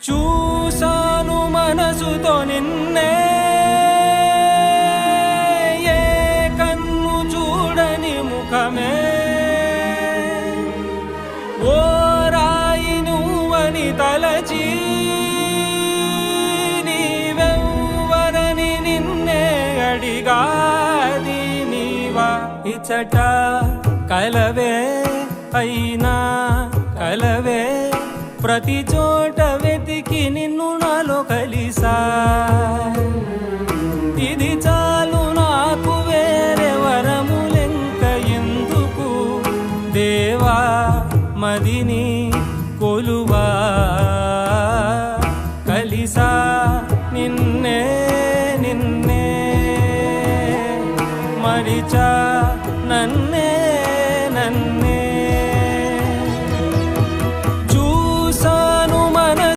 చూసాను మనసుతో నిన్నే, ఏ కన్ను చూడని ముఖమే, ఓ రాయి నువ్వని తలచి నీవెవ్వరని నిన్నే అడిగాది నీవా. ఇచ్చట కలవే అయినా కలవే, ప్రతి చోట వెతికి నిన్ను నాలో కలిసా. ఇది చాలు నాకు, వేరే వరములెంక ఎందుకు దేవా, మదిని కొలువా. కలిసా నిన్నే నిన్నే, మరిచా నన్ను